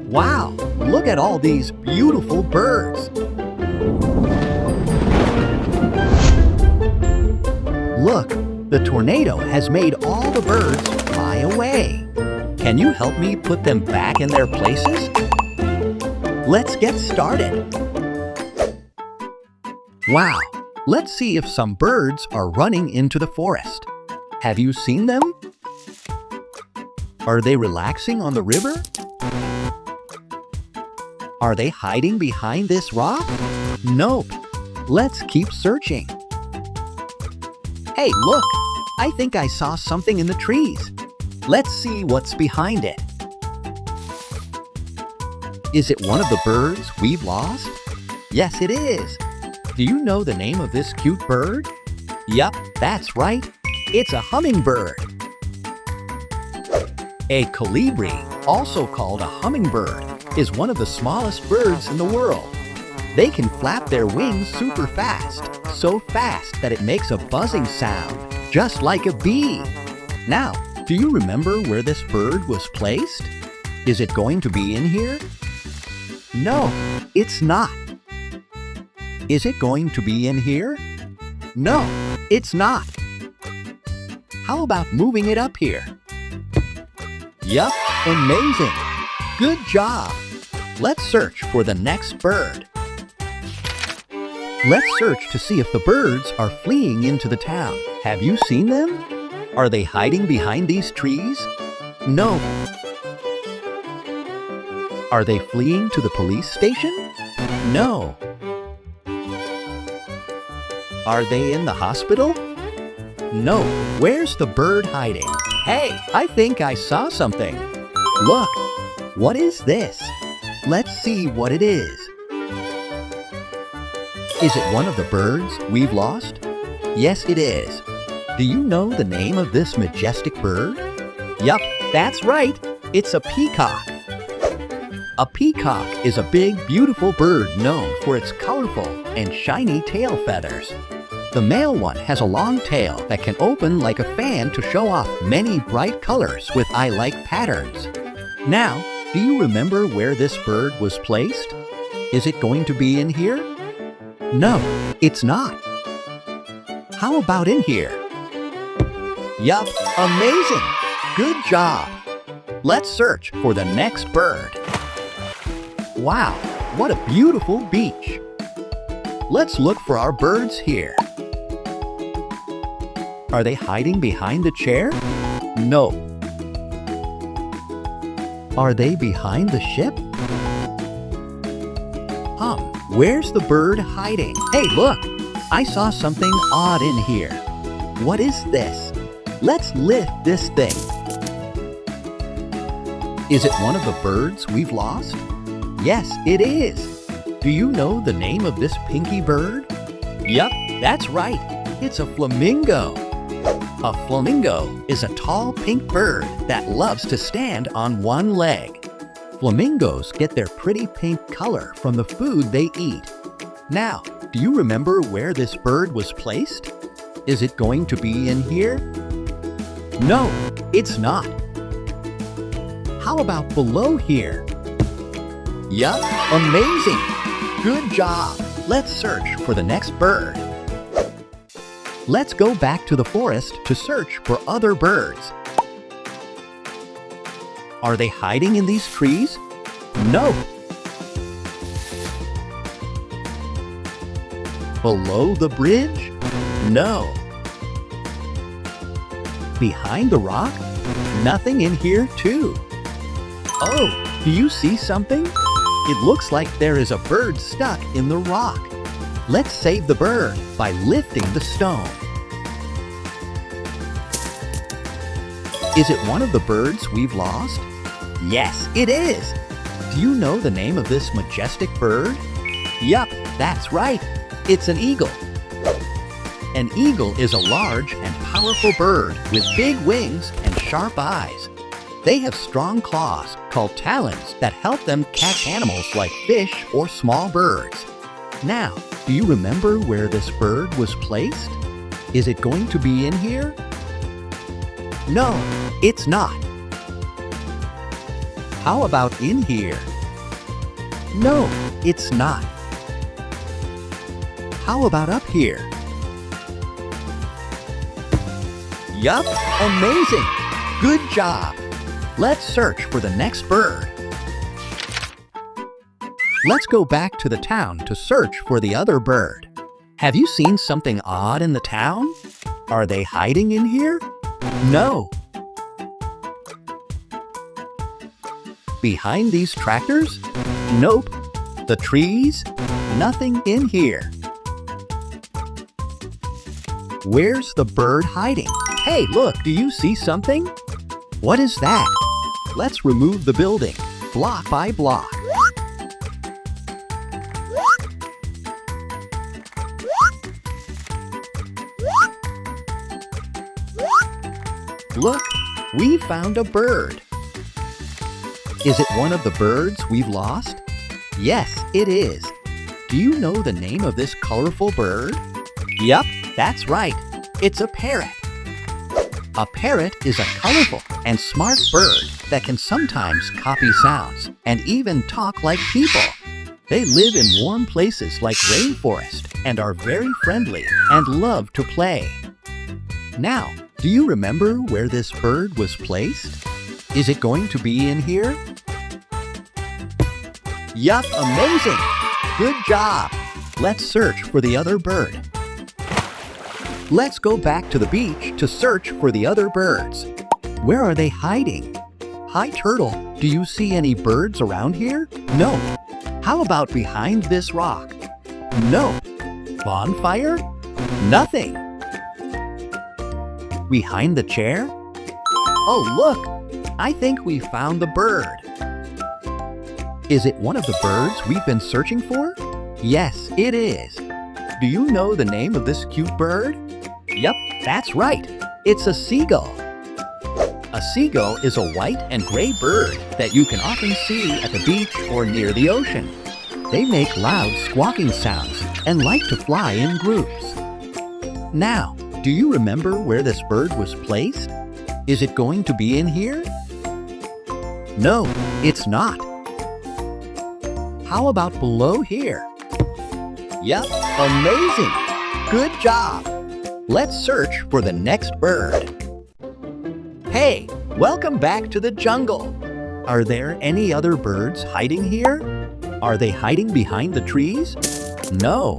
Wow, look at all these beautiful birds. Look, the tornado has made all the birds fly away. Can you help me put them back in their places? Let's get started. Wow, let's see if some birds are running into the forest. Have you seen them? Are they relaxing on the river? Are they hiding behind this rock? Nope. Let's keep searching. Hey, look! I think I saw something in the trees. Let's see what's behind it. Is it one of the birds we've lost? Yes, it is. Do you know the name of this cute bird? Yup, that's right. It's a hummingbird. A colibri, also called a hummingbird, is one of the smallest birds in the world. They can flap their wings super fast, so fast that it makes a buzzing sound, just like a bee. Now, do you remember where this bird was placed? Is it going to be in here? No, it's not. Is it going to be in here? No, it's not. How about moving it up here? Yup, amazing. Good job. Let's search for the next bird. Let's search to see if the birds are fleeing into the town. Have you seen them? Are they hiding behind these trees? No. Are they fleeing to the police station? No. Are they in the hospital? No. Where's the bird hiding? Hey, I think I saw something. Look, what is this? Let's see what it is. Is it one of the birds we've lost? Yes, it is. Do you know the name of this majestic bird? Yup, that's right. It's a peacock. A peacock is a big, beautiful bird known for its colorful and shiny tail feathers. The male one has a long tail that can open like a fan to show off many bright colors with eye-like patterns. Now, do you remember where this bird was placed? Is it going to be in here? No, it's not. How about in here? Yup, amazing! Good job! Let's search for the next bird. Wow, what a beautiful beach! Let's look for our birds here. Are they hiding behind the chair? No. Are they behind the ship? Where's the bird hiding? Hey, look! I saw something odd in here. What is this? Let's lift this thing. Is it one of the birds we've lost? Yes, it is. Do you know the name of this pinky bird? Yup, that's right. It's a flamingo. A flamingo is a tall pink bird that loves to stand on one leg. Flamingos get their pretty pink color from the food they eat. Now, do you remember where this bird was placed? Is it going to be in here? No, it's not. How about below here? Yup, amazing! Good job! Let's search for the next bird. Let's go back to the forest to search for other birds. Are they hiding in these trees? No. Below the bridge? No. Behind the rock? Nothing in here too. Oh, do you see something? It looks like there is a bird stuck in the rock. Let's save the bird by lifting the stone. Is it one of the birds we've lost? Yes, it is. Do you know the name of this majestic bird? Yup, that's right. It's an eagle. An eagle is a large and powerful bird with big wings and sharp eyes. They have strong claws called talons that help them catch animals like fish or small birds. Now, do you remember where this bird was placed? Is it going to be in here? No, it's not. How about in here? No, it's not. How about up here? Yup, amazing! Good job! Let's search for the next bird. Let's go back to the town to search for the other bird. Have you seen something odd in the town? Are they hiding in here? No. Behind these tractors? Nope. The trees? Nothing in here. Where's the bird hiding? Hey, look, do you see something? What is that? Let's remove the building, block by block. Look, we found a bird. Is it one of the birds we've lost? Yes, it is. Do you know the name of this colorful bird? Yup, that's right. It's a parrot. A parrot is a colorful and smart bird that can sometimes copy sounds and even talk like people. They live in warm places like rainforest and are very friendly and love to play. Now, do you remember where this bird was placed? Is it going to be in here? Yup, amazing! Good job! Let's search for the other bird. Let's go back to the beach to search for the other birds. Where are they hiding? Hi, turtle. Do you see any birds around here? No. How about behind this rock? No. Bonfire? Nothing. Behind the chair? Oh, look! I think we found the bird. Is it one of the birds we've been searching for? Yes, it is. Do you know the name of this cute bird? Yup, that's right. It's a seagull. A seagull is a white and gray bird that you can often see at the beach or near the ocean. They make loud squawking sounds and like to fly in groups. Now, do you remember where this bird was placed? Is it going to be in here? No, it's not. How about below here? Yup, amazing! Good job! Let's search for the next bird. Hey, welcome back to the jungle. Are there any other birds hiding here? Are they hiding behind the trees? No.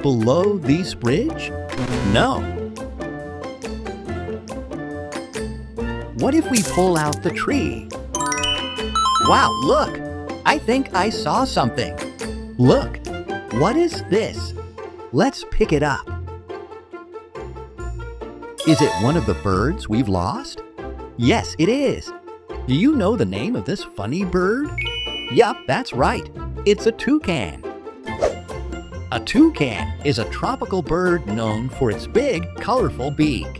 Below this bridge? No. What if we pull out the tree? Wow, look! I think I saw something. Look, what is this? Let's pick it up. Is it one of the birds we've lost? Yes, it is. Do you know the name of this funny bird? Yup, that's right. It's a toucan. A toucan is a tropical bird known for its big, colorful beak.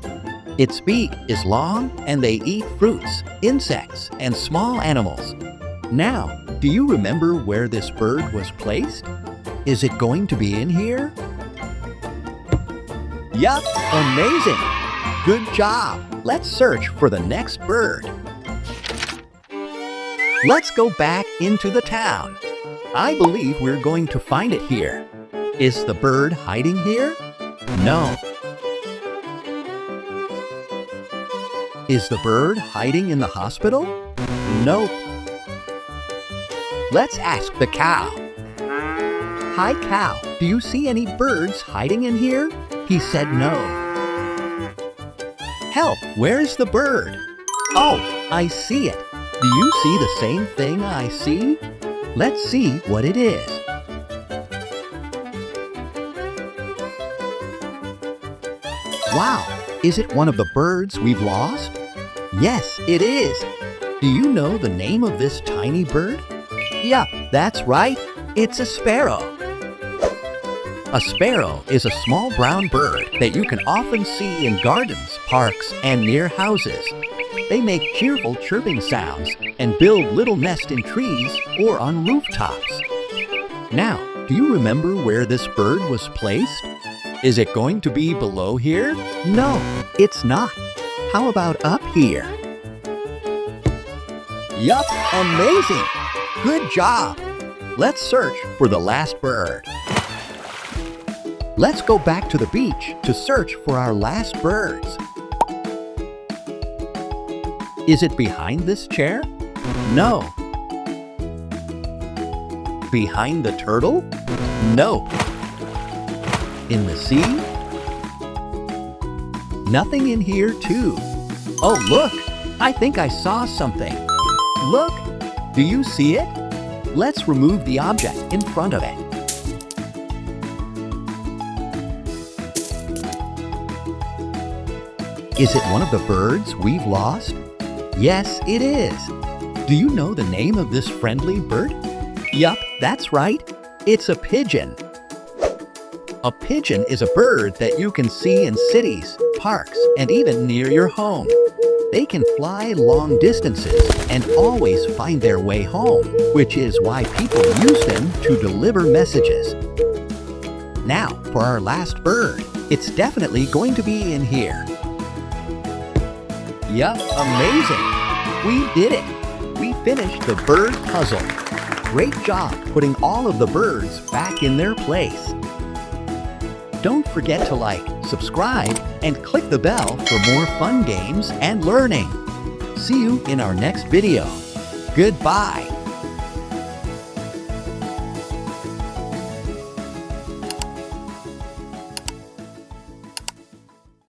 Its beak is long and they eat fruits, insects, and small animals. Now, do you remember where this bird was placed? Is it going to be in here? Yup, amazing! Good job! Let's search for the next bird. Let's go back into the town. I believe we're going to find it here. Is the bird hiding here? No. Is the bird hiding in the hospital? No. Let's ask the cow. Hi, cow. Do you see any birds hiding in here? He said no. Help, where's the bird? Oh, I see it. Do you see the same thing I see? Let's see what it is. Wow, is it one of the birds we've lost? Yes, it is. Do you know the name of this tiny bird? Yup, that's right. It's a sparrow. A sparrow is a small brown bird that you can often see in gardens, parks, and near houses. They make cheerful chirping sounds and build little nests in trees or on rooftops. Now, do you remember where this bird was placed? Is it going to be below here? No, it's not. How about up here? Yup, amazing! Good job! Let's search for the last bird. Let's go back to the beach to search for our last birds. Is it behind this chair? No. Behind the turtle? No. In the sea? Nothing in here too. Oh, look! I think I saw something. Look! Do you see it? Let's remove the object in front of it. Is it one of the birds we've lost? Yes, it is. Do you know the name of this friendly bird? Yup, that's right. It's a pigeon. A pigeon is a bird that you can see in cities, parks, and even near your home. They can fly long distances and always find their way home, which is why people use them to deliver messages. Now, for our last bird. It's definitely going to be in here. Yup, amazing! We did it! We finished the bird puzzle. Great job putting all of the birds back in their place. Don't forget to like, subscribe, and click the bell for more fun games and learning. See you in our next video. Goodbye!